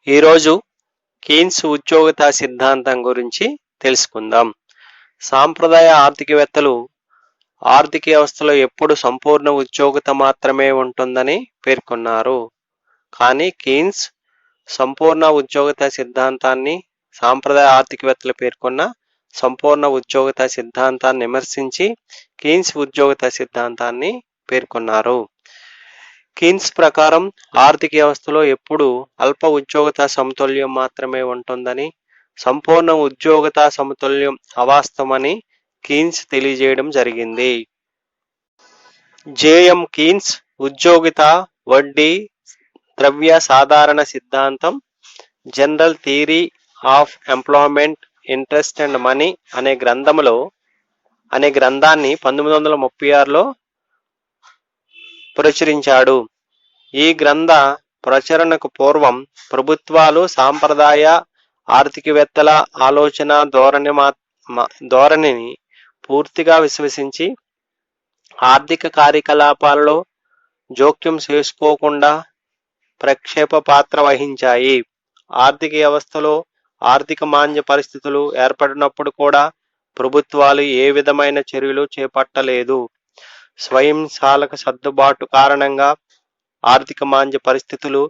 ఈరోజు కీన్స్ ఉద్యోగిత సిద్ధాంతం గురించి తెలుసుకుందాం. సాంప్రదాయ ఆర్థికవేత్తలు ఆర్థిక వ్యవస్థలో ఎప్పుడు సంపూర్ణ ఉద్యోగిత మాత్రమే ఉంటుందని పేర్కొన్నారు. కానీ కీన్స్ సంపూర్ణ ఉద్యోగిత సిద్ధాంతాన్ని సాంప్రదాయ ఆర్థికవేత్తలు పేర్కొన్న సంపూర్ణ ఉద్యోగిత సిద్ధాంతాన్ని విమర్శించి కీన్స్ ఉద్యోగిత సిద్ధాంతాన్ని పేర్కొన్నారు. కీన్స్ ప్రకారం ఆర్థిక వ్యవస్థలో ఎప్పుడు అల్ప ఉద్యోగిత సమతుల్యం మాత్రమే ఉంటుందని, సంపూర్ణ ఉద్యోగిత సమతుల్యం అవాస్తవమని కీన్స్ తెలియజేయడం జరిగింది. జేఎం కీన్స్ ఉద్యోగిత వడ్డీ ద్రవ్య సాధారణ సిద్ధాంతం general theory of employment interest and money అనే గ్రంథాన్ని 1936లో ప్రచురించాడు. ఈ గ్రంథ ప్రచురణకు పూర్వం ప్రభుత్వాలు సాంప్రదాయ ఆర్థికవేత్తల ఆలోచన ధోరణిని పూర్తిగా విశ్వసించి ఆర్థిక కార్యకలాపాలలో జోక్యం చేసుకోకుండా ప్రక్షేప పాత్ర వహించాయి. ఆర్థిక వ్యవస్థలో ఆర్థిక మాంద్య పరిస్థితులు ఏర్పడినప్పుడు కూడా ప్రభుత్వాలు ఏ విధమైన చర్యలు చేపట్టలేదు. స్వయంచాలక సర్దుబాటు కారణంగా ఆర్థిక మాంద్య పరిస్థితులు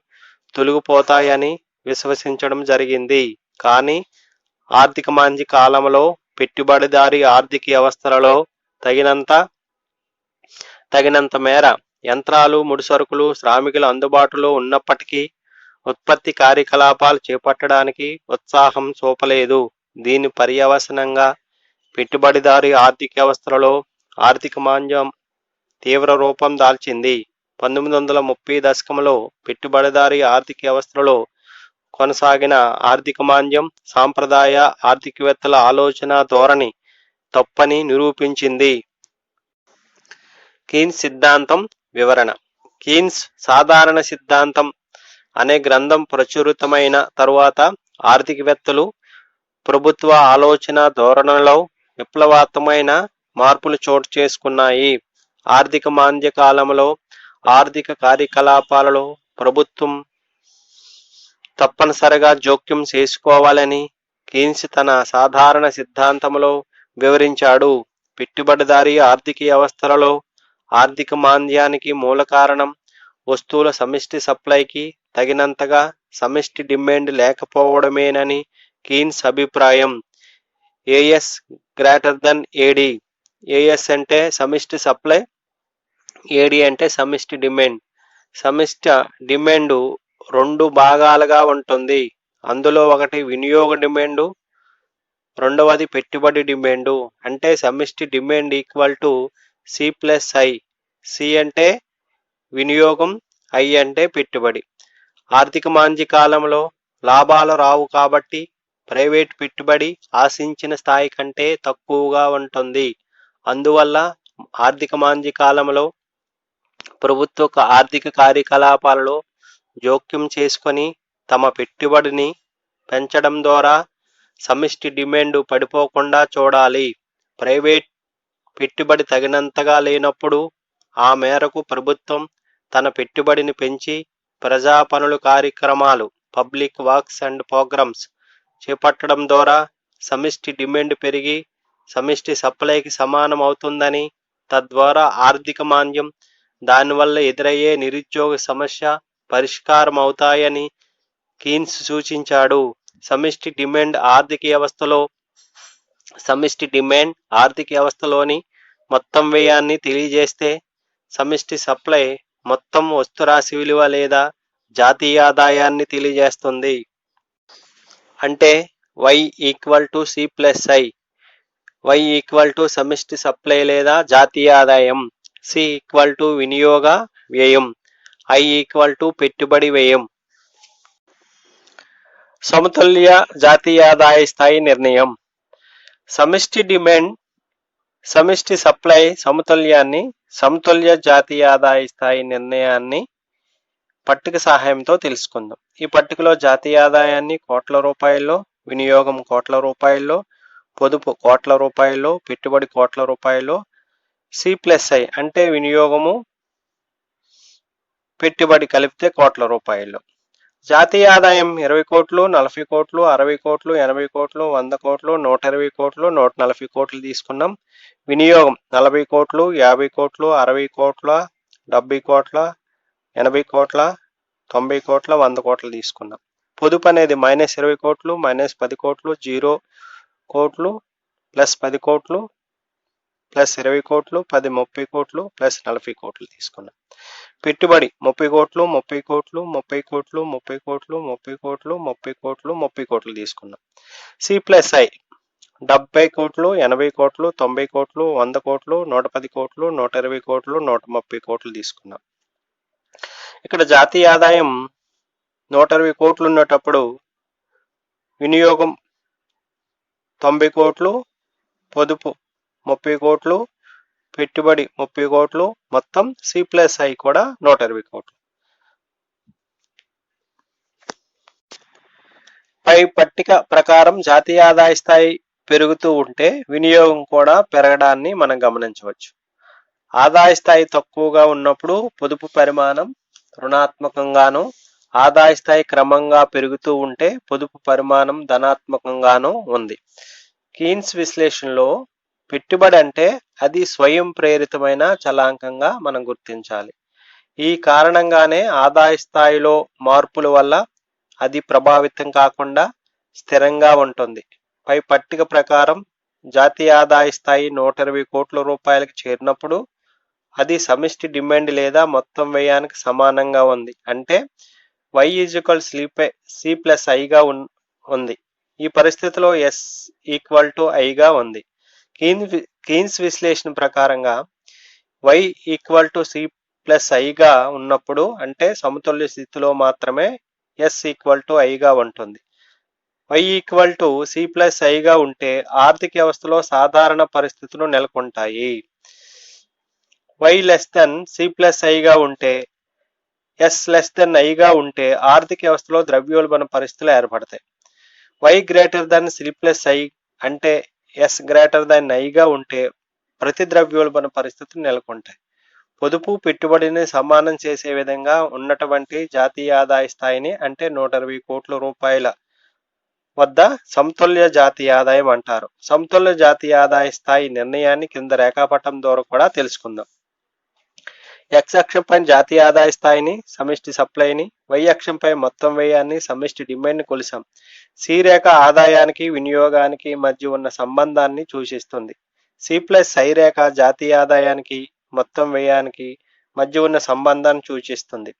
తొలగిపోతాయని విశ్వసించడం జరిగింది. కానీ ఆర్థిక మాంద్య కాలంలో పెట్టుబడిదారీ ఆర్థిక వ్యవస్థలలో తగినంత మేర యంత్రాలు, ముడిసరుకులు, శ్రామికులు అందుబాటులో ఉన్నప్పటికీ ఉత్పత్తి కార్యకలాపాలు చేపట్టడానికి ఉత్సాహం చూపలేదు. దీని పర్యవసనంగా పెట్టుబడిదారీ ఆర్థిక వ్యవస్థలలో ఆర్థిక మాంద్యం తీవ్ర రూపం దాల్చింది. 1930 దశకంలో పెట్టుబడిదారీ ఆర్థిక వ్యవస్థలలో కొనసాగిన ఆర్థిక మాంద్యం సాంప్రదాయ ఆర్థికవేత్తల ఆలోచన ధోరణి తప్పని నిరూపించింది. కీన్స్ సిద్ధాంతం వివరణ. కీన్స్ సాధారణ సిద్ధాంతం అనే గ్రంథం ప్రచురితమైన తరువాత ఆర్థికవేత్తలు ప్రభుత్వ ఆలోచన ధోరణిలో విప్లవాత్మకమైన మార్పులు చోటు చేసుకున్నాయి. ఆర్థిక మాంద్య కాలంలో ఆర్థిక కార్యకలాపాలలో ప్రభుత్వం తప్పనిసరిగా జోక్యం చేసుకోవాలని కీన్స్ తన సాధారణ సిద్ధాంతంలో వివరించాడు. పెట్టుబడిదారీ ఆర్థిక వ్యవస్థలలో ఆర్థిక మాంద్యానికి మూల కారణం వస్తువుల సమిష్టి సప్లైకి తగినంతగా సమిష్టి డిమాండ్ లేకపోవడమేనని కీన్స్ అభిప్రాయం. AS greater than AD. AS అంటే సమిష్టి సప్లై, ఏడి అంటే సమిష్టి డిమాండ్. సమిష్టి డిమాండ్ రెండు భాగాలుగా ఉంటుంది. అందులో ఒకటి వినియోగ డిమాండు, రెండవది పెట్టుబడి డిమాండు. అంటే సమిష్టి demand equal to C plus I. C అంటే వినియోగం, ఐ అంటే పెట్టుబడి. ఆర్థిక మాంద్య కాలంలో లాభాలు రావు కాబట్టి ప్రైవేట్ పెట్టుబడి ఆశించిన స్థాయి కంటే తక్కువగా ఉంటుంది. అందువల్ల ఆర్థిక మాంద్య కాలంలో ప్రభుత్వ ఆర్థిక కార్యకలాపాలలో జోక్యం చేసుకొని తమ పెట్టుబడిని పెంచడం ద్వారా సమిష్టి డిమాండ్ పడిపోకుండా చూడాలి. ప్రైవేట్ పెట్టుబడి తగినంతగా లేనప్పుడు ఆ మేరకు ప్రభుత్వం తన పెట్టుబడిని పెంచి ప్రజా పనుల కార్యక్రమాలు, పబ్లిక్ వర్క్స్ అండ్ ప్రోగ్రామ్స్ చేపట్టడం ద్వారా సమిష్టి డిమాండ్ పెరిగి సమిష్టి సప్లైకి సమానం అవుతుందని, తద్వారా ఆర్థిక మాంద్యం, దానివల్ల ఎదురయ్యే నిరుద్యోగ సమస్య పరిష్కారం అవుతాయని కీన్స్ సూచించాడు. సమిష్టి డిమాండ్ ఆర్థిక వ్యవస్థలోని మొత్తం వ్యయాన్ని తెలియజేస్తే సమిష్టి సప్లై మొత్తం వస్తురాశి విలువ లేదా జాతీయ ఆదాయాన్ని తెలియజేస్తుంది. అంటే Y equal to C plus I. Y equal to సమిష్టి సప్లై లేదా జాతీయ ఆదాయం. సి ఈక్వల్ టు వినియోగ వ్యయం. ఐ ఈక్వల్ టు పెట్టుబడి వ్యయం. సమతుల్య జాతీయ ఆదాయ స్థాయి నిర్ణయం. సమిష్టి డిమాండ్, సమిష్టి సప్లై సమతుల్యాన్ని, సమతుల్య జాతీయ ఆదాయ స్థాయి నిర్ణయాన్ని పట్టిక సహాయంతో తెలుసుకుందాం. ఈ పట్టికలో జాతీయ ఆదాయాన్ని కోట్ల రూపాయల్లో, వినియోగం కోట్ల రూపాయల్లో, పొదుపు కోట్ల రూపాయల్లో, పెట్టుబడి కోట్ల రూపాయల్లో, సి ప్లస్ ఐ అంటే వినియోగము పెట్టుబడి కలిపితే కోట్ల రూపాయల్లో. జాతీయ ఆదాయం 20 కోట్లు, 40 కోట్లు, 60 కోట్లు, 80 కోట్లు, 100 కోట్లు, 120 కోట్లు, 140 కోట్లు తీసుకున్నాం. వినియోగం 40 కోట్లు, 50 కోట్లు, 60 కోట్ల, 70 కోట్ల, 80 కోట్ల, 90 కోట్ల, 100 కోట్లు తీసుకున్నాం. పొదుపు అనేది -20 కోట్లు, -10 కోట్లు, 0 కోట్లు, +10 కోట్లు, +20 కోట్లు, 10 30 కోట్లు, +40 కోట్లు తీసుకున్నాం. పెట్టుబడి 30 కోట్లు, 30 కోట్లు, 30 కోట్లు, 30 కోట్లు, 30 కోట్లు, 30 కోట్లు, 30 కోట్లు తీసుకున్నాం. C+I 70 కోట్లు, 80 కోట్లు, 90 కోట్లు, 100 కోట్లు, 110 కోట్లు, 120 కోట్లు, 130 కోట్లు తీసుకున్నాం. ఇక్కడ జాతీయ ఆదాయం 120 కోట్లు ఉన్నటప్పుడు వినియోగం 90 కోట్లు, పొదుపు 30 కోట్లు, పెట్టుబడి 30 కోట్లు, మొత్తం C+I కూడా 120 కోట్లు. పై పట్టిక ప్రకారం జాతీయ ఆదాయ స్థాయి పెరుగుతూ ఉంటే వినియోగం కూడా పెరగడాన్ని మనం గమనించవచ్చు. ఆదాయ స్థాయి తక్కువగా ఉన్నప్పుడు పొదుపు పరిమాణం రుణాత్మకంగాను, ఆదాయ స్థాయి క్రమంగా పెరుగుతూ ఉంటే పొదుపు పరిమాణం ధనాత్మకంగాను ఉంది. కీన్స్ విశ్లేషణలో పెట్టుబడి అంటే అది స్వయం ప్రేరితమైన చలాంకంగా మనం గుర్తించాలి. ఈ కారణంగానే ఆదాయ స్థాయిలో మార్పుల వల్ల అది ప్రభావితం కాకుండా స్థిరంగా ఉంటుంది. పై పట్టిక ప్రకారం జాతీయ ఆదాయ స్థాయి 120 కోట్ల రూపాయలకు చేరినప్పుడు అది సమిష్టి డిమాండ్ లేదా మొత్తం వ్యయానికి సమానంగా ఉంది. అంటే Y C+I గా ఉంది. ఈ పరిస్థితిలో S I గా ఉంది. కీన్స్ విశ్లేషణ ప్రకారంగా Y C+I గా ఉన్నప్పుడు అంటే సమతుల్య స్థితిలో మాత్రమే S I గా ఉంటుంది. Y C+I గా ఉంటే ఆర్థిక వ్యవస్థలో సాధారణ పరిస్థితులు నెలకొంటాయి. Y C+I గా ఉంటే S I గా ఉంటే ఆర్థిక వ్యవస్థలో ద్రవ్యోల్బణ పరిస్థితులు ఏర్పడతాయి. Y C+I అంటే S I గా ఉంటే ప్రతి ద్రవ్యోల్బణ పరిస్థితులు నెలకొంటాయి. పొదుపు పెట్టుబడిని సమానం చేసే విధంగా ఉన్నటువంటి జాతీయ ఆదాయ స్థాయిని అంటే 120 కోట్ల రూపాయల వద్ద సమతుల్య జాతీయ ఆదాయం అంటారు. సమతుల్య జాతీయ ఆదాయ స్థాయి నిర్ణయాన్ని కింద రేఖాపటం ద్వారా కూడా తెలుసుకుందాం. X అక్షంపై జాతీయ ఆదాయ స్థాయిని సమిష్టి సప్లైని, Y అక్షంపై మొత్తం వ్యయాన్ని సమిష్టి డిమాండ్ని కొలిసాం. C రేఖ ఆదాయానికి వినియోగానికి మధ్య ఉన్న సంబంధాన్ని సూచిస్తుంది. C+I రేఖ జాతీయ ఆదాయానికి మొత్తం వ్యయానికి మధ్య ఉన్న సంబంధాన్ని సూచిస్తుంది.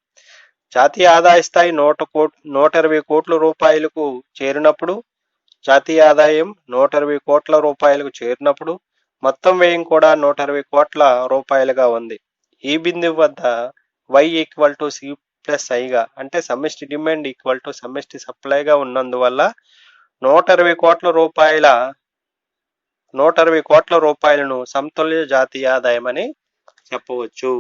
జాతీయ ఆదాయ స్థాయి 120 కోట్ల రూపాయలకు చేరినప్పుడు జాతీయ ఆదాయం 120 కోట్ల రూపాయలకు చేరినప్పుడు మొత్తం వ్యయం కూడా 120 కోట్ల రూపాయలుగా ఉంది. ఈ బిందువు వద్ద Y C+I గా అంటే సమిష్టి డిమాండ్ సమిష్టి సప్లైగా ఉన్నందువల్ల 120 కోట్ల రూపాయలను సమతుల్య జాతీయ ఆదాయం అని చెప్పవచ్చు.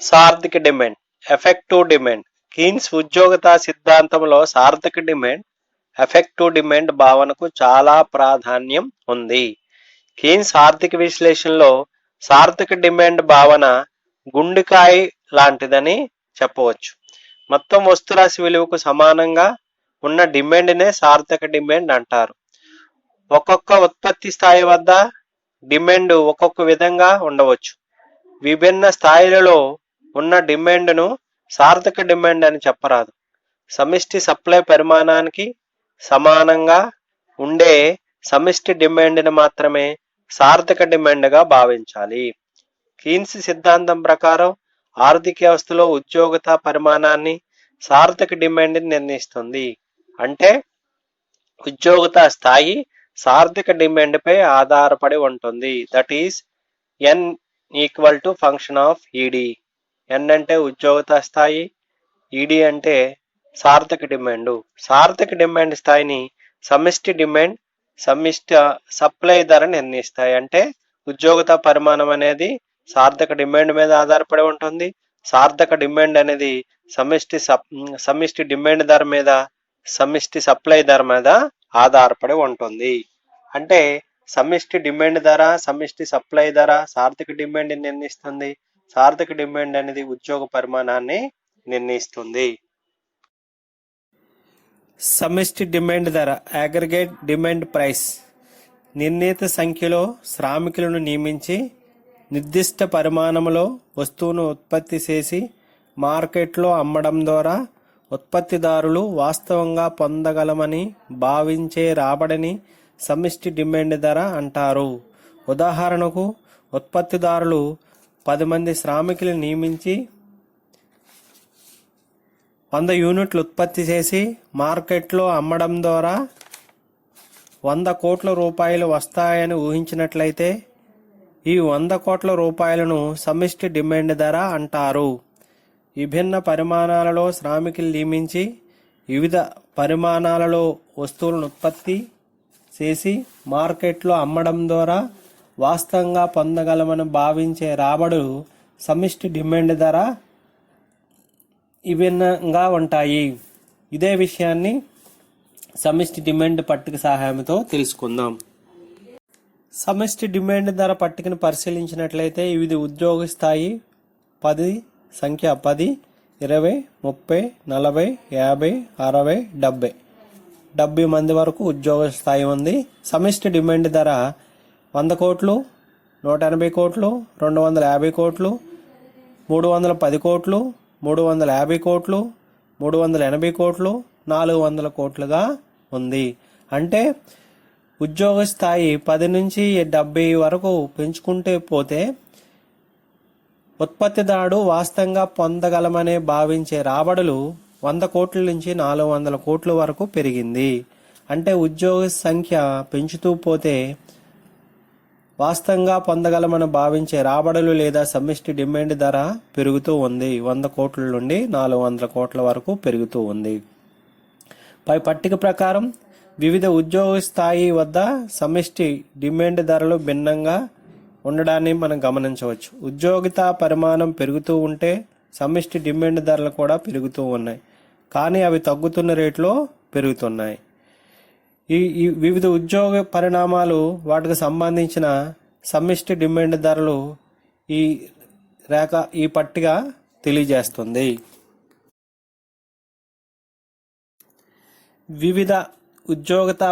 సార్థక డిమాండ్, ఎఫెక్టివ్ డిమాండ్. కీన్స్ ఉద్యోగత సిద్ధాంతంలో సార్థక డిమాండ్, ఎఫెక్టివ్ డిమాండ్ భావనకు చాలా ప్రాధాన్యం ఉంది. కీన్స్ ఆర్థిక విశ్లేషణలో సార్థక డిమాండ్ భావన గుండెకాయ లాంటిదని చెప్పవచ్చు. మొత్తం వస్తురాశి విలువకు సమానంగా ఉన్న డిమాండ్నే సార్థక డిమాండ్ అంటారు. ఒక్కొక్క ఉత్పత్తి స్థాయి వద్ద డిమాండ్ ఒక్కొక్క విధంగా ఉండవచ్చు. విభిన్న స్థాయిలలో ఉన్న డిమాండ్ను సార్థక డిమాండ్ అని చెప్పరాదు. సమిష్టి సప్లై పరిమాణానికి సమానంగా ఉండే సమిష్టి డిమాండ్ని మాత్రమే సార్థక డిమాండ్గా భావించాలి. కీన్స్ సిద్ధాంతం ప్రకారం ఆర్థిక వ్యవస్థలో ఉద్యోగత పరిమాణాన్ని సార్థక డిమాండ్ నిర్ణయిస్తుంది. అంటే ఉద్యోగత స్థాయి సార్థక డిమాండ్ పై ఆధారపడి ఉంటుంది. That is N function of ED. N అంటే ఉద్యోగత స్థాయి, ED అంటే సార్థక డిమాండ్. సార్థక డిమాండ్ స్థాయిని సమిష్టి డిమాండ్ సమిష్టి సప్లై ధర నిర్ణయిస్తాయి. అంటే ఉద్యోగత పరిమాణం అనేది సార్థక డిమాండ్ మీద ఆధారపడి ఉంటుంది. సార్థక డిమాండ్ అనేది సమిష్టి డిమాండ్ ధర మీద సమిష్టి సప్లై ధర మీద ఆధారపడి ఉంటుంది. అంటే సమిష్టి డిమాండ్ ధర సమిష్టి సప్లై ధర సార్థక డిమాండ్ నిర్ణయిస్తుంది. సార్థక డిమాండ్ అనేది ఉద్యోగ పరిమాణాన్ని నిర్ణయిస్తుంది. సమిష్టి డిమాండ్ ధర అగ్రిగేట్ డిమాండ్ ప్రైస్ నిర్ణీత సంఖ్యలో శ్రామికులను నియమించి నిర్దిష్ట పరిమాణంలో వస్తువును ఉత్పత్తి చేసి మార్కెట్లో అమ్మడం ద్వారా ఉత్పత్తిదారులు వాస్తవంగా పొందగలమని భావించే రాబడిని సమిష్టి డిమాండ్ ధర అంటారు. ఉదాహరణకు ఉత్పత్తిదారులు 10 మంది శ్రామికులను నియమించి 100 యూనిట్లు ఉత్పత్తి చేసి మార్కెట్లో అమ్మడం ద్వారా 100 కోట్ల రూపాయలు వస్తాయని ఊహించినట్లయితే ఈ 100 కోట్ల రూపాయలను సమిష్టి డిమాండ్ ధర అంటారు. విభిన్న పరిమాణాలలో శ్రామికులు నియమించి వివిధ పరిమాణాలలో వస్తువులను ఉత్పత్తి చేసి మార్కెట్లో అమ్మడం ద్వారా వాస్తవంగా పొందగలమని భావించే రాబడులు సమిష్టి డిమాండ్ ధర విభిన్నంగా ఉంటాయి. ఇదే విషయాన్ని సమిష్టి డిమాండ్ పట్టిక సహాయంతో తెలుసుకుందాం. సమిష్టి డిమాండ్ ధర పట్టికను పరిశీలించినట్లయితే వివిధ ఉద్యోగ స్థాయి 10 సంఖ్య 10, 20, 30, 40, 50, 60, 70 మంది వరకు ఉద్యోగ స్థాయి ఉంది. సమిష్టి డిమాండ్ ధర 100 కోట్లు, 180 కోట్లు, 250 కోట్లు, 310 కోట్లు, 350 కోట్లు, 380 కోట్లు, 400 కోట్లుగా ఉంది. అంటే ఉద్యోగ స్థాయి 10 నుంచి 70 వరకు పెంచుకుంటే పోతే ఉత్పత్తిదారుడు వాస్తవంగా పొందగలమనే భావించే రాబడులు 100 కోట్ల నుంచి 400 కోట్ల వరకు పెరిగింది. అంటే ఉద్యోగ సంఖ్య పెంచుతూ పోతే వాస్తవంగా పొందగలమని భావించే రాబడులు లేదా సమిష్టి డిమాండ్ ధర పెరుగుతూ ఉంది. 100 కోట్ల నుండి 400 కోట్ల వరకు పెరుగుతూ ఉంది. పై పట్టిక ప్రకారం వివిధ ఉద్యోగ స్థాయి వద్ద సమిష్టి డిమాండ్ ధరలు భిన్నంగా ఉండడాన్ని మనం గమనించవచ్చు. ఉద్యోగిత పరిమాణం పెరుగుతూ ఉంటే సమిష్టి డిమాండ్ ధరలు కూడా పెరుగుతూ ఉన్నాయి, కానీ అవి తగ్గుతున్న రేట్లో పెరుగుతున్నాయి. ఈ వివిధ ఉద్యోగ పరిణామాలు వాటికి సంబంధించిన సమిష్టి డిమాండ్ ధరలు ఈ పట్టిక తెలియజేస్తుంది. వివిధ ఉద్యోగిత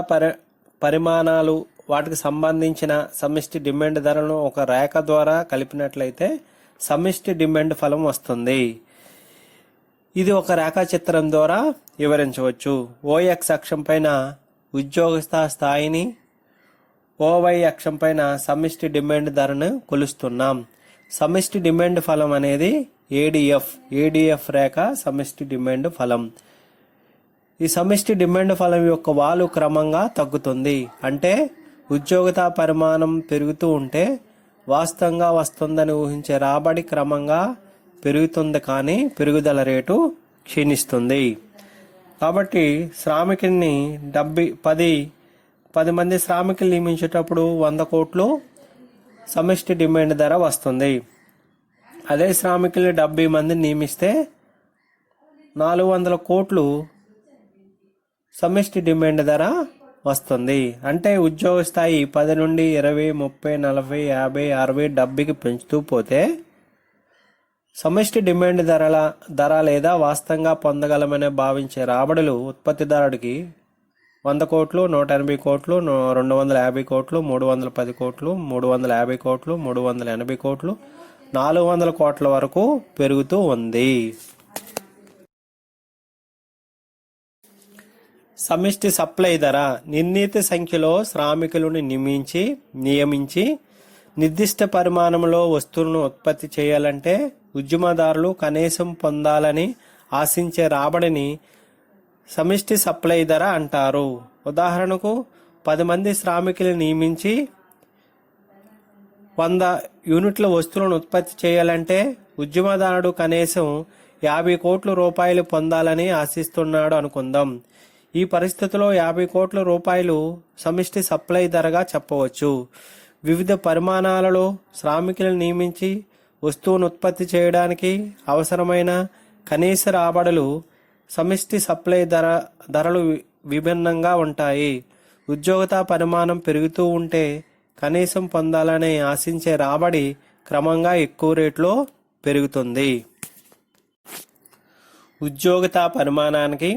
పరిమాణాలు వాటికి సంబంధించిన సమిష్టి డిమాండ్ ధరలను ఒక రేఖ ద్వారా కలిపినట్లయితే సమిష్టి డిమాండ్ ఫలం వస్తుంది. ఇది ఒక రేఖాచిత్రం ద్వారా వివరించవచ్చు. ఓఎక్స్ అక్షం పైన ఉద్యోగ స్థాయిని, ఓవై అక్షం పైన సమిష్టి డిమాండ్ ధరను కొలుస్తున్నాం. సమిష్టి డిమాండ్ ఫలం అనేది ఏడిఎఫ్ రేఖ సమిష్టి డిమాండ్ ఫలం. ఈ సమిష్టి డిమాండ్ ఫలం యొక్క వాలు క్రమంగా తగ్గుతుంది. అంటే ఉద్యోగిత పరిమాణం పెరుగుతూ ఉంటే వాస్తవంగా వస్తుందని ఊహించే రాబడి క్రమంగా పెరుగుతుంది, కానీ పెరుగుదల రేటు క్షీణిస్తుంది. కాబట్టి శ్రామికుల్ని 10 మంది శ్రామికులు నియమించేటప్పుడు 100 కోట్లు సమిష్టి డిమాండ్ ధర వస్తుంది. అదే శ్రామికుల్ని 70 మందిని నియమిస్తే 400 కోట్లు సమిష్టి డిమాండ్ ధర వస్తుంది. అంటే ఉద్యోగ స్థాయి 10 నుండి 20, 30, 40, 50, 60, 70కి పెంచుతూ పోతే సమిష్టి డిమాండ్ ధర లేదా వాస్తవంగా పొందగలమని భావించే రాబడులు ఉత్పత్తిదారుడికి 100 కోట్లు, 180 కోట్లు, 250 కోట్లు, 310 కోట్లు, 350 కోట్లు, 380 కోట్లు, 400 కోట్ల వరకు పెరుగుతూ ఉంది. సమిష్టి సప్లై ధర నిర్ణీత సంఖ్యలో శ్రామికులను నియమించి నిర్దిష్ట పరిమాణంలో వస్తువులను ఉత్పత్తి చేయాలంటే ఉద్యమదారులు కనీసం పొందాలని ఆశించే రాబడిని సమిష్టి సప్లై ధర అంటారు. ఉదాహరణకు 10 మంది శ్రామికులను నియమించి 100 యూనిట్ల వస్తువులను ఉత్పత్తి చేయాలంటే ఉద్యమదారుడు కనీసం 50 కోట్ల రూపాయలు పొందాలని ఆశిస్తున్నాడు అనుకుందాం. ఈ పరిస్థితిలో 50 కోట్ల రూపాయలు సమిష్టి సప్లై ధరగా చెప్పవచ్చు. వివిధ పరిమాణాలలో శ్రామికులను నియమించి వస్తువును ఉత్పత్తి చేయడానికి అవసరమైన కనీస రాబడులు సమిష్టి సప్లై ధరలు విభిన్నంగా ఉంటాయి. ఉద్యోగిత పరిమాణం పెరుగుతూ ఉంటే కనీసం పొందాలని ఆశించే రాబడి క్రమంగా ఎక్కువ రేట్లో పెరుగుతుంది. ఉద్యోగిత పరిమాణానికి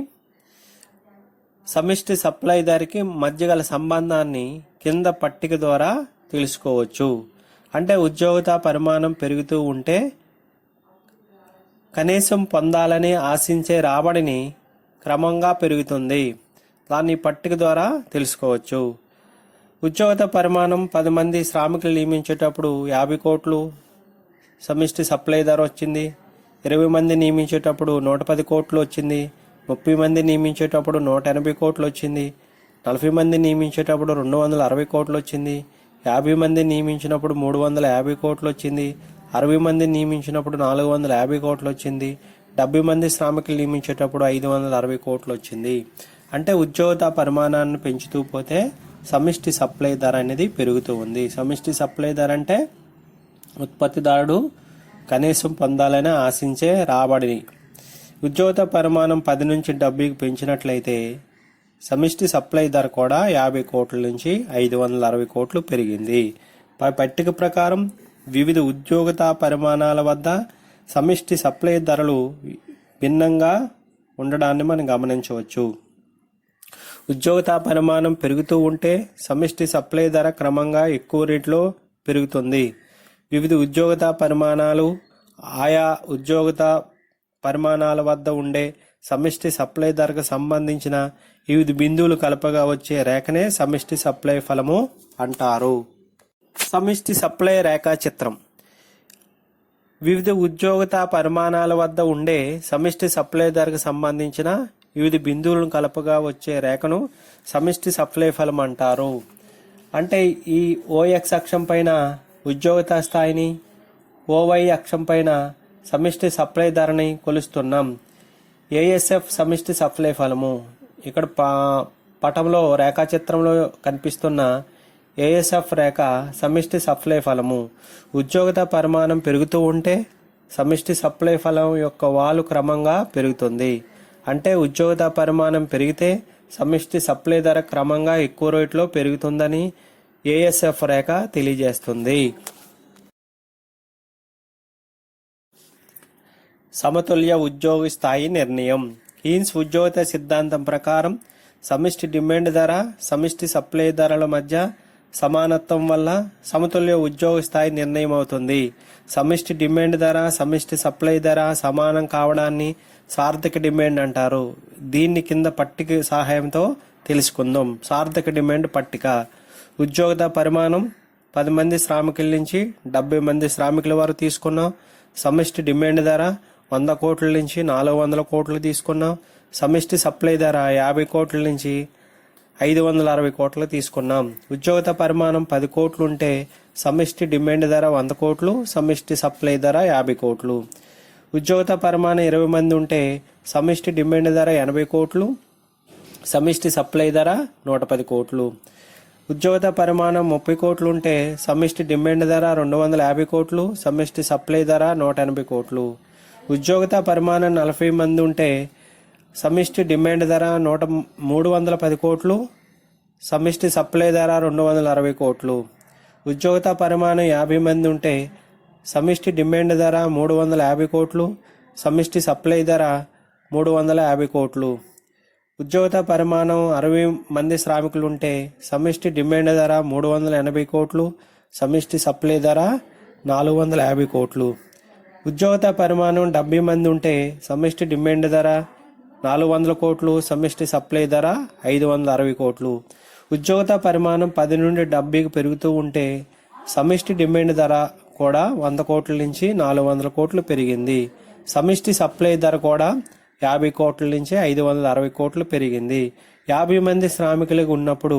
సమిష్టి సప్లైదారుకి మధ్య గల సంబంధాన్ని కింద పట్టిక ద్వారా తెలుసుకోవచ్చు. అంటే ఉద్యోగిత పరిమాణం పెరుగుతూ ఉంటే కనీసం పొందాలని ఆశించే రాబడిని క్రమంగా పెరుగుతుంది. దాన్ని పట్టిక ద్వారా తెలుసుకోవచ్చు. ఉద్యోగిత పరిమాణం 10 మంది శ్రామికులు నియమించేటప్పుడు 50 కోట్లు సమిష్టి సప్లైదారు వచ్చింది. 20 మంది నియమించేటప్పుడు 110 కోట్లు వచ్చింది. 30 మంది నియమించేటప్పుడు 180 కోట్లు వచ్చింది. 40 మంది నియమించేటప్పుడు 260 కోట్లు వచ్చింది. 50 మంది నియమించినప్పుడు 350 కోట్లు వచ్చింది. 60 మంది నియమించినప్పుడు 450 కోట్లు వచ్చింది. 70 మంది శ్రామికులు నియమించేటప్పుడు 560 కోట్లు వచ్చింది. అంటే ఉద్యోగిత పరిమాణాన్ని పెంచుతూ పోతే సమిష్టి సప్లై ధర అనేది పెరుగుతూ ఉంది. సమిష్టి సప్లై ధర అంటే ఉత్పత్తిదారుడు కనీసం పొందాలని ఆశించే రాబడిని. ఉద్యోగిత పరిమాణం 10 నుంచి 70కి పెంచినట్లయితే సమిష్టి సప్లై ధర కూడా 50 కోట్ల నుంచి 560 కోట్లు పెరిగింది. పై పట్టిక ప్రకారం వివిధ ఉద్యోగిత పరిమాణాల వద్ద సమిష్టి సప్లై ధరలు భిన్నంగా ఉండడాన్ని మనం గమనించవచ్చు. ఉద్యోగిత పరిమాణం పెరుగుతూ ఉంటే సమిష్టి సప్లై ధర క్రమంగా ఎక్కువ రేట్లో పెరుగుతుంది. వివిధ ఉద్యోగిత పరిమాణాలు ఆయా ఉద్యోగిత పరిమాణాల వద్ద ఉండే సమిష్టి సప్లై ధరకు సంబంధించిన వివిధ బిందువులు కలపగా వచ్చే రేఖనే సమిష్టి సప్లై ఫలము అంటారు. సమిష్టి సప్లై రేఖాచిత్రం వివిధ ఉద్యోగిత పరిమాణాల వద్ద ఉండే సమిష్టి సప్లై ధరకు సంబంధించిన వివిధ బిందువులను కలపగా వచ్చే రేఖను సమిష్టి సప్లై ఫలం అంటారు. అంటే ఈ ఓఎక్స్ అక్షం పైన ఉద్యోగిత స్థాయిని, ఓవై అక్షం పైన సమిష్టి సప్లై ధరని కొలుస్తున్నాం. ఏఎస్ఎఫ్ సమిష్టి సప్లై ఫలము. ఇక్కడ పటంలో రేఖాచిత్రంలో కనిపిస్తున్న ఏఎస్ఎఫ్ రేఖ సమిష్టి సప్లై ఫలము. ఉద్యోగిత పరిమాణం పెరుగుతూ ఉంటే సమిష్టి సప్లై ఫలం యొక్క వాలు క్రమంగా పెరుగుతుంది. అంటే ఉద్యోగిత పరిమాణం పెరిగితే సమిష్టి సప్లై ధర క్రమంగా ఎక్కువ రేట్లో పెరుగుతుందని ఏఎస్ఎఫ్ రేఖ తెలియజేస్తుంది. సమతుల్య ఉద్యోగి స్థాయి నిర్ణయం. కీన్స్ ఉద్యోగిత సిద్ధాంతం ప్రకారం సమిష్టి డిమాండ్ ధర, సమిష్టి సప్లై ధరల మధ్య సమానత్వం వల్ల సమతుల్య ఉద్యోగ స్థాయి నిర్ణయం అవుతుంది. సమిష్టి డిమాండ్ ధర, సమిష్టి సప్లై ధర సమానం కావడాన్ని సార్థక డిమాండ్ అంటారు. దీన్ని కింద పట్టిక సహాయంతో తెలుసుకుందాం. సార్థక డిమాండ్ పట్టిక. ఉద్యోగిత పరిమాణం 10 మంది శ్రామికుల నుంచి 70 మంది శ్రామికుల వరకు తీసుకున్నాం. సమిష్టి డిమాండ్ ధర 100 కోట్ల నుంచి 400 కోట్లు తీసుకున్నాం. సమిష్టి సప్లై ధర 50 కోట్ల నుంచి 560 కోట్లు తీసుకున్నాం. ఉద్యోగిత పరిమాణం 10 కోట్లు ఉంటే సమిష్టి డిమాండ్ ధర 100 కోట్లు, సమిష్టి సప్లై ధర 50 కోట్లు. ఉద్యోగిత పరిమాణం 20 మంది ఉంటే సమిష్టి డిమాండ్ ధర 80 కోట్లు, సమిష్టి సప్లై ధర 110 కోట్లు. ఉద్యోగిత పరిమాణం 30 కోట్లు ఉంటే సమిష్టి డిమాండ్ ధర 250 కోట్లు, సమిష్టి సప్లై ధర 180 కోట్లు. ఉద్యోగిత పరిమాణం 40 మంది ఉంటే సమిష్టి డిమాండ్ ధర 310 కోట్లు, సమిష్టి సప్లై ధర 260 కోట్లు. ఉద్యోగిత పరిమాణం 50 మంది ఉంటే సమిష్టి డిమాండ్ ధర 350 కోట్లు, సమిష్టి సప్లై ధర 350 కోట్లు. ఉద్యోగిత పరిమాణం 60 మంది శ్రామికులు ఉంటే సమిష్టి డిమాండ్ ధర 380 కోట్లు, సమిష్టి సప్లై ధర 450 కోట్లు. ఉద్యోగిత పరిమాణం 70 మంది ఉంటే సమిష్టి డిమాండ్ ధర 400 కోట్లు, సమిష్టి సప్లై ధర 560 కోట్లు. ఉద్యోగిత పరిమాణం 10 నుండి 70కి పెరుగుతూ ఉంటే సమిష్టి డిమాండ్ ధర కూడా 100 కోట్ల నుంచి 400 కోట్లు పెరిగింది. సమిష్టి సప్లై ధర కూడా 50 కోట్ల నుంచి 560 కోట్లు పెరిగింది. 50 మంది శ్రామికులకు ఉన్నప్పుడు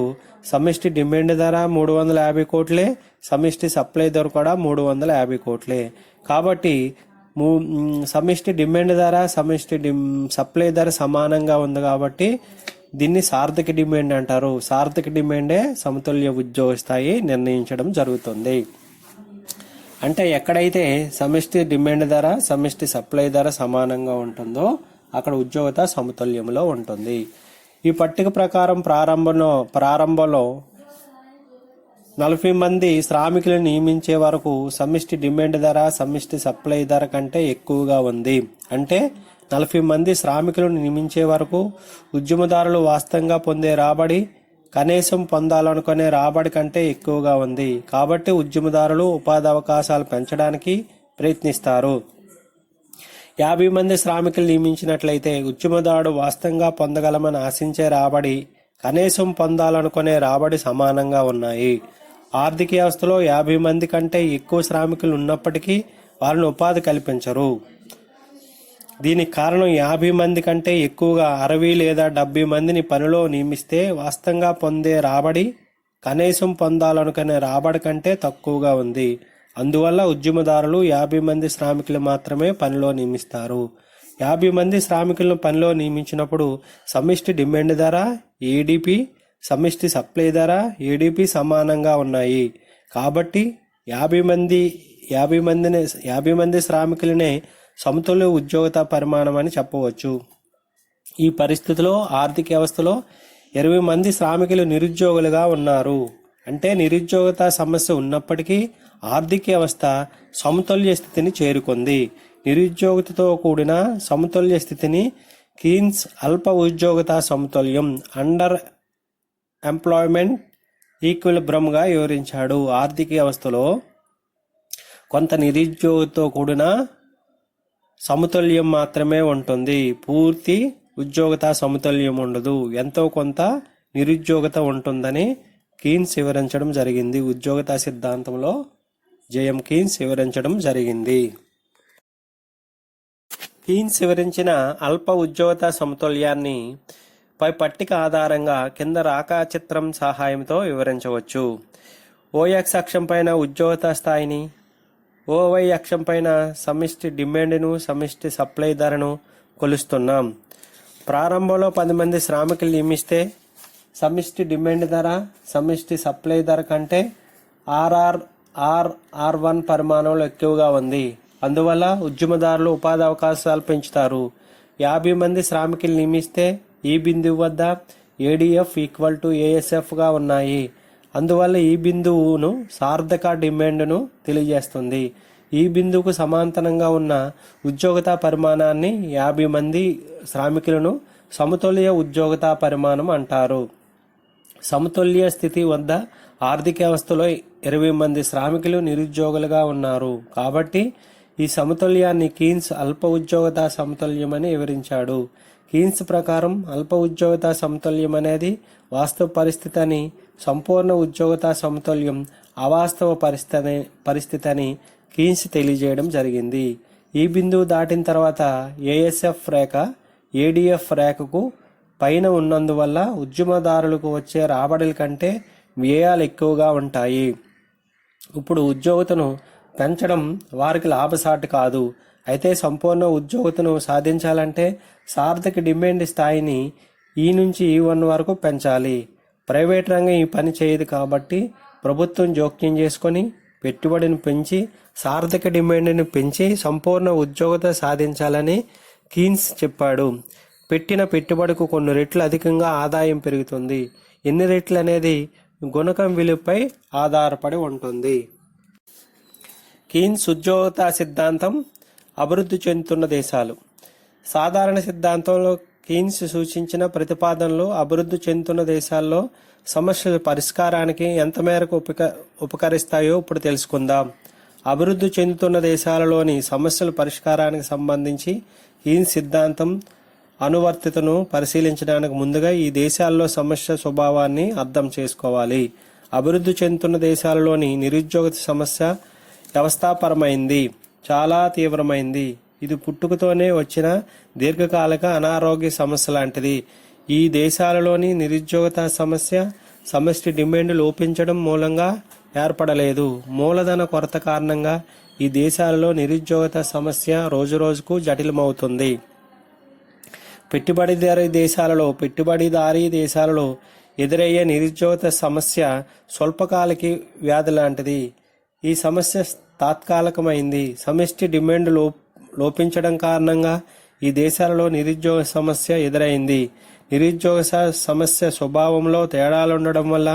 సమిష్టి డిమాండ్ ధర 350 కోట్లే, సమిష్టి సప్లై ధర కూడా 350 కోట్లే. కాబట్టి సమిష్టి డిమాండ్ ధర, సమిష్టి సప్లై ధర సమానంగా ఉంది కాబట్టి దీన్ని సార్థక డిమాండ్ అంటారు. సార్థక డిమాండే సమతుల్య ఉద్యోగ స్థాయి నిర్ణయించడం జరుగుతుంది. అంటే ఎక్కడైతే సమిష్టి డిమాండ్ ధర, సమిష్టి సప్లై ధర సమానంగా ఉంటుందో అక్కడ ఉద్యోగిత సమతుల్యంలో ఉంటుంది. ఈ పట్టిక ప్రకారం ప్రారంభంలో 40 మంది శ్రామికులను నియమించే వరకు సమిష్టి డిమాండ్ ధర సమిష్టి సప్లై ధర కంటే ఎక్కువగా ఉంది. అంటే 40 మంది శ్రామికులను నియమించే వరకు ఉద్యమదారులు వాస్తవంగా పొందే రాబడి కనీసం పొందాలనుకునే రాబడి కంటే ఎక్కువగా ఉంది. కాబట్టి ఉద్యమదారులు ఉపాధి అవకాశాలు పెంచడానికి ప్రయత్నిస్తారు. 50 మంది శ్రామికులు నియమించినట్లయితే ఉద్యమదారుడు వాస్తవంగా పొందగలమని ఆశించే రాబడి కనీసం పొందాలనుకునే రాబడి సమానంగా ఉన్నాయి. ఆర్థిక వ్యవస్థలో 50 మంది కంటే ఎక్కువ శ్రామికులు ఉన్నప్పటికీ వారిని ఉపాధి కల్పించరు. దీనికి కారణం 50 మంది కంటే ఎక్కువగా 60 లేదా 70 మందిని పనిలో నియమిస్తే వాస్తవంగా పొందే రాబడి కనీసం పొందాలనుకునే రాబడి కంటే తక్కువగా ఉంది. అందువల్ల ఉద్యమదారులు 50 మంది శ్రామికులు మాత్రమే పనిలో నియమిస్తారు. 50 మంది శ్రామికులను పనిలో నియమించినప్పుడు సమిష్టి డిమాండ్ ధర ఏడిపి సమిష్టి సప్లై ధర ఏడిపి సమానంగా ఉన్నాయి. కాబట్టి 50 మంది శ్రామికులనే సమతుల్య ఉద్యోగత పరిమాణం అని చెప్పవచ్చు. ఈ పరిస్థితిలో ఆర్థిక వ్యవస్థలో 20 మంది శ్రామికులు నిరుద్యోగులుగా ఉన్నారు. అంటే నిరుద్యోగత సమస్య ఉన్నప్పటికీ ఆర్థిక వ్యవస్థ సమతుల్య స్థితిని చేరుకుంది. నిరుద్యోగతతో కూడిన సమతుల్య స్థితిని కీన్స్ అల్ప ఉద్యోగత సమతుల్యం అండర్ ఎంప్లాయ్మెంట్ ఈక్విలిబ్రమ్గా వివరించాడు. ఆర్థిక వ్యవస్థలో కొంత నిరుద్యోగంతో కూడిన సమతుల్యం మాత్రమే ఉంటుంది. పూర్తి ఉద్యోగత సమతుల్యం ఉండదు. ఎంతో కొంత నిరుద్యోగత ఉంటుందని కీన్స్ వివరించడం జరిగింది. ఉద్యోగత సిద్ధాంతంలో జేఎం కీన్స్ వివరించడం జరిగింది. కీన్స్ వివరించిన అల్ప ఉద్యోగత సమతుల్యాన్ని పై పట్టిక ఆధారంగా కింద రేఖాచిత్రం సహాయంతో వివరించవచ్చు. ఓఎక్స్ అక్షం పైన ఉద్యోగత స్థాయిని, ఓవై అక్షం పైన సమిష్టి డిమాండ్ను సమిష్టి సప్లై ధరను కొలుస్తున్నాం. ప్రారంభంలో 10 మంది శ్రామికులు నియమిస్తే సమిష్టి డిమాండ్ ధర సమిష్టి సప్లై ధర కంటే ఆర్1 పరిమాణంలో ఎక్కువగా ఉంది. అందువల్ల ఉద్యమదారులు ఉపాధి అవకాశాలు పెంచుతారు. 50 మంది శ్రామికులు నియమిస్తే ఈ బిందువు వద్ద ఏడిఎఫ్ ఈక్వల్ టు ఏఎస్ఎఫ్గా ఉన్నాయి. అందువల్ల ఈ బిందువును సార్థక డిమాండ్ను తెలియజేస్తుంది. ఈ బిందువుకు సమాంతరంగా ఉన్న ఉద్యోగత పరిమాణాన్ని 50 మంది శ్రామికులను సమతుల్య ఉద్యోగత పరిమాణం అంటారు. సమతుల్య స్థితి వద్ద ఆర్థిక వ్యవస్థలో 20 మంది శ్రామికులు నిరుద్యోగులుగా ఉన్నారు. కాబట్టి ఈ సమతుల్యాన్ని కీన్స్ అల్ప ఉద్యోగత సమతుల్యం అని వివరించాడు. కీన్స్ ప్రకారం అల్ప ఉద్యోగత సమతుల్యం అనేది వాస్తవ పరిస్థితి అని, సంపూర్ణ ఉద్యోగత సమతుల్యం అవాస్తవ పరిస్థితి అని కీన్స్ తెలియజేయడం జరిగింది. ఈ బిందువు దాటిన తర్వాత ఏఎస్ఎఫ్ రేఖ ఏడిఎఫ్ రేఖకు పైన ఉన్నందువల్ల ఉద్యమదారులకు వచ్చే రాబడుల కంటే వ్యయాలు ఎక్కువగా ఉంటాయి. ఇప్పుడు ఉద్యోగతను పెంచడం వారికి లాభసాటి కాదు. అయితే సంపూర్ణ ఉద్యోగతను సాధించాలంటే సార్థక డిమాండ్ స్థాయిని ఈ నుంచి E1 వరకు పెంచాలి. ప్రైవేట్ రంగం ఈ పని చేయదు. కాబట్టి ప్రభుత్వం జోక్యం చేసుకొని పెట్టుబడిని పెంచి సార్థక డిమాండ్ని పెంచి సంపూర్ణ ఉద్యోగత సాధించాలని కీన్స్ చెప్పాడు. పెట్టిన పెట్టుబడికి కొన్ని రెట్లు అధికంగా ఆదాయం పెరుగుతుంది. ఎన్ని రెట్లు అనేది గుణకం విలువపై ఆధారపడి ఉంటుంది. కీన్స్ ఉద్యోగత సిద్ధాంతం అభివృద్ధి చెందుతున్న దేశాలు. సాధారణ సిద్ధాంతంలో కీన్స్ సూచించిన ప్రతిపాదనలు అభివృద్ధి చెందుతున్న దేశాల్లో సమస్యల పరిష్కారానికి ఎంత మేరకు ఉపకరిస్తాయో ఇప్పుడు తెలుసుకుందాం. అభివృద్ధి చెందుతున్న దేశాలలోని సమస్యల పరిష్కారానికి సంబంధించి కీన్స్ సిద్ధాంతం అనువర్తితను పరిశీలించడానికి ముందుగా ఈ దేశాల్లో సమస్య స్వభావాన్ని అర్థం చేసుకోవాలి. అభివృద్ధి చెందుతున్న దేశాలలోని నిరుద్యోగ సమస్య వ్యవస్థాపరమైంది, చాలా తీవ్రమైంది. ఇది పుట్టుకతోనే వచ్చిన దీర్ఘకాలిక అనారోగ్య సమస్య లాంటిది. ఈ దేశాలలోని నిరుద్యోగత సమస్య సమష్టి డిమాండ్ లోపించడం మూలంగా ఏర్పడలేదు. మూలధన కొరత కారణంగా ఈ దేశాలలో నిరుద్యోగత సమస్య రోజురోజుకు జటిలమవుతుంది. పెట్టుబడిదారీ దేశాలలో ఎదురయ్యే నిరుద్యోగత సమస్య స్వల్పకాలిక వ్యాధి లాంటిది. ఈ సమస్య తాత్కాలికమైంది. సమిష్టి డిమాండ్ లోపించడం కారణంగా ఈ దేశాలలో నిరుద్యోగ సమస్య ఎదురైంది. నిరుద్యోగ సమస్య స్వభావంలో తేడాలుండడం వల్ల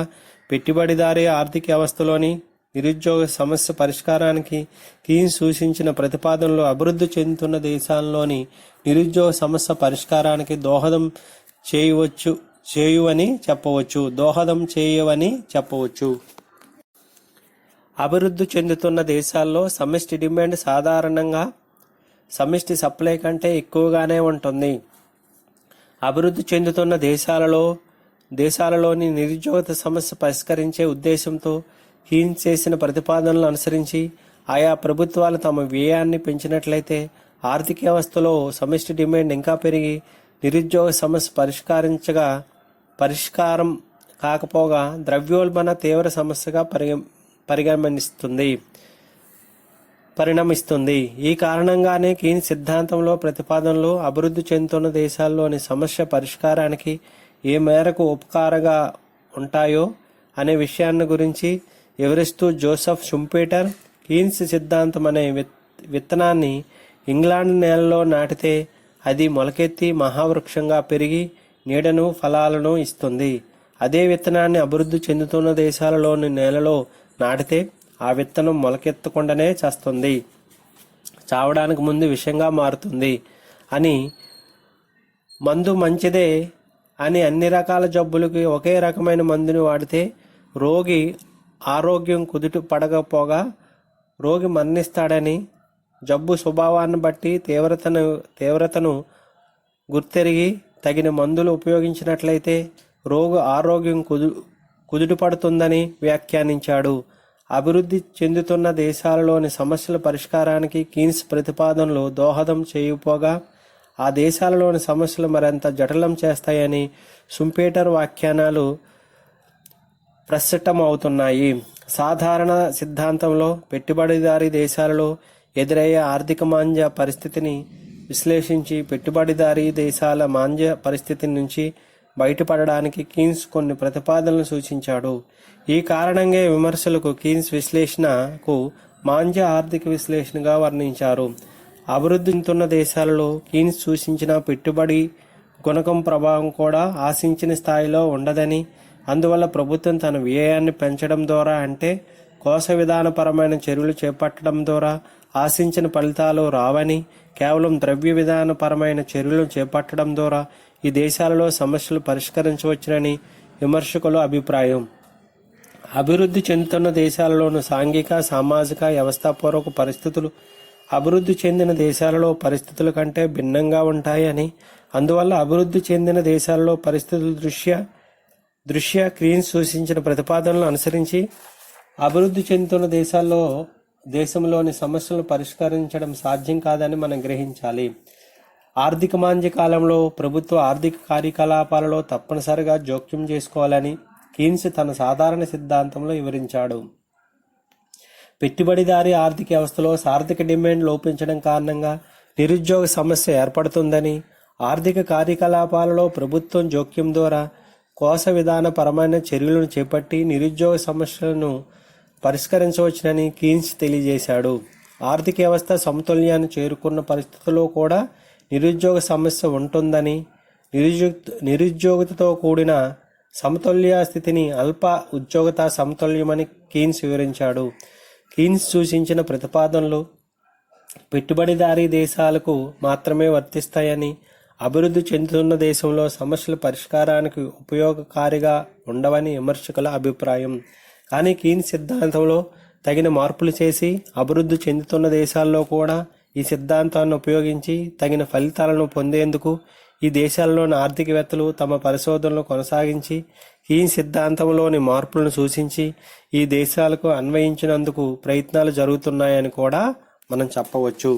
పెట్టుబడిదారీ ఆర్థిక వ్యవస్థలోని నిరుద్యోగ సమస్య పరిష్కారానికి కీన్స్ సూచించిన ప్రతిపాదనలు అభివృద్ధి చెందుతున్న దేశాల్లోని నిరుద్యోగ సమస్య పరిష్కారానికి దోహదం చేయవని చెప్పవచ్చు. అభివృద్ధి చెందుతున్న దేశాల్లో సమిష్టి డిమాండ్ సాధారణంగా సమిష్టి సప్లై కంటే ఎక్కువగానే ఉంటుంది. అభివృద్ధి చెందుతున్న దేశాలలోని నిరుద్యోగ సమస్య పరిష్కరించే ఉద్దేశంతో కీన్స్ చేసిన ప్రతిపాదనలను అనుసరించి ఆయా ప్రభుత్వాలు తమ వ్యయాన్ని పెంచినట్లయితే ఆర్థిక వ్యవస్థలో సమిష్టి డిమాండ్ ఇంకా పెరిగి నిరుద్యోగ సమస్య పరిష్కారం కాకపోగా ద్రవ్యోల్బణ తీవ్ర సమస్యగా పరిణమిస్తుంది. ఈ కారణంగానే కీన్స్ సిద్ధాంతంలో ప్రతిపాదనలు అభివృద్ధి చెందుతున్న దేశాల్లోని సమస్య పరిష్కారానికి ఏ మేరకు ఉపకారంగా ఉంటాయో అనే విషయాన్ని గురించి వివరిస్తూ జోసెఫ్ షుంపీటర్ కీన్స్ సిద్ధాంతం అనే విత్తనాన్ని ఇంగ్లాండ్ నేలలో నాటితే అది మొలకెత్తి మహావృక్షంగా పెరిగి నీడను ఫలాలను ఇస్తుంది. అదే విత్తనాన్ని అభివృద్ధి చెందుతున్న దేశాలలోని నేలలో నాటితే ఆ విత్తనం మొలకెత్తకుండానే చేస్తుంది, చావడానికి ముందు విషంగా మారుతుంది అని, మందు మంచిదే అని అన్ని రకాల జబ్బులకి ఒకే రకమైన మందుని వాడితే రోగి ఆరోగ్యం కుదుట పడకపోగా రోగి మరణిస్తాడని, జబ్బు స్వభావాన్ని బట్టి తీవ్రతను గుర్తెరిగి తగిన మందులు ఉపయోగించినట్లయితే రోగి ఆరోగ్యం కుదుట పడుతుందని వ్యాఖ్యానించాడు. అభివృద్ధి చెందుతున్న దేశాలలోని సమస్యల పరిష్కారానికి కీన్స్ ప్రతిపాదనలు దోహదం చేయకపోగా ఆ దేశాలలోని సమస్యలు మరింత జటిలం చేస్తాయని షుంపీటర్ వ్యాఖ్యానాలు ప్రస్ఫుటమవుతున్నాయి. సాధారణ సిద్ధాంతంలో పెట్టుబడిదారీ దేశాలలో ఎదురయ్యే ఆర్థిక మాంద్య పరిస్థితిని విశ్లేషించి పెట్టుబడిదారీ దేశాల మాంద్య పరిస్థితి నుంచి బయటపడడానికి కీన్స్ కొన్ని ప్రతిపాదనలు సూచించాడు. ఈ కారణంగా విమర్శలకు కీన్స్ విశ్లేషణకు మాంద్య ఆర్థిక విశ్లేషణగా వర్ణించారు. అభివృద్ధి చెందుతున్న దేశాలలో కీన్స్ సూచించిన పెట్టుబడి గుణకం ప్రభావం కూడా ఆశించిన స్థాయిలో ఉండదని, అందువల్ల ప్రభుత్వం తన వ్యయాన్ని పెంచడం ద్వారా అంటే కోశ విధానపరమైన చర్యలు చేపట్టడం ద్వారా ఆశించిన ఫలితాలు రావని, కేవలం ద్రవ్య విధానపరమైన చర్యలు చేపట్టడం ద్వారా ఈ దేశాలలో సమస్యలు పరిష్కరించవచ్చునని విమర్శకుల అభిప్రాయం. అభివృద్ధి చెందుతున్న దేశాలలోని సాంఘిక సామాజిక వ్యవస్థాపూర్వక పరిస్థితులు అభివృద్ధి చెందిన దేశాలలో పరిస్థితుల కంటే భిన్నంగా ఉంటాయని, అందువల్ల అభివృద్ధి చెందిన దేశాలలో పరిస్థితుల దృష్ట్యా కీన్స్ సూచించిన ప్రతిపాదనలు అనుసరించి అభివృద్ధి చెందుతున్న దేశంలోని సమస్యలను పరిష్కరించడం సాధ్యం కాదని మనం గ్రహించాలి. ఆర్థిక మాంద్య కాలంలో ప్రభుత్వ ఆర్థిక కార్యకలాపాలలో తప్పనిసరిగా జోక్యం చేసుకోవాలని కీన్స్ తన సాధారణ సిద్ధాంతంలో వివరించాడు. పెట్టుబడిదారీ ఆర్థిక వ్యవస్థలో ఆర్థిక డిమాండ్ లోపించడం కారణంగా నిరుద్యోగ సమస్య ఏర్పడుతుందని, ఆర్థిక కార్యకలాపాలలో ప్రభుత్వం జోక్యం ద్వారా కోశ విధానపరమైన చర్యలను చేపట్టి నిరుద్యోగ సమస్యలను పరిష్కరించవచ్చునని కీన్స్ తెలియజేశాడు. ఆర్థిక వ్యవస్థ సమతుల్యాన్ని చేరుకున్న పరిస్థితుల్లో కూడా నిరుద్యోగ సమస్య ఉంటుందని, నిరుద్యోగితతో కూడిన సమతుల్య స్థితిని అల్ప ఉద్యోగత సమతుల్యమని కీన్స్ వివరించాడు. కీన్స్ సూచించిన ప్రతిపాదనలు పెట్టుబడిదారీ దేశాలకు మాత్రమే వర్తిస్తాయని, అభివృద్ధి చెందుతున్న దేశంలో సమస్యల పరిష్కారానికి ఉపయోగకారిగా ఉండవని విమర్శకుల అభిప్రాయం. కానీ కీన్స్ సిద్ధాంతంలో తగిన మార్పులు చేసి అభివృద్ధి చెందుతున్న దేశాల్లో కూడా ఈ సిద్ధాంతాన్ని ఉపయోగించి తగిన ఫలితాలను పొందేందుకు ఈ దేశాల్లోని ఆర్థికవేత్తలు తమ పరిశోధనలు కొనసాగించి కీన్స్ సిద్ధాంతంలోని మార్పులను సూచించి ఈ దేశాలకు అన్వయించినందుకు ప్రయత్నాలు జరుగుతున్నాయని కూడా మనం చెప్పవచ్చు.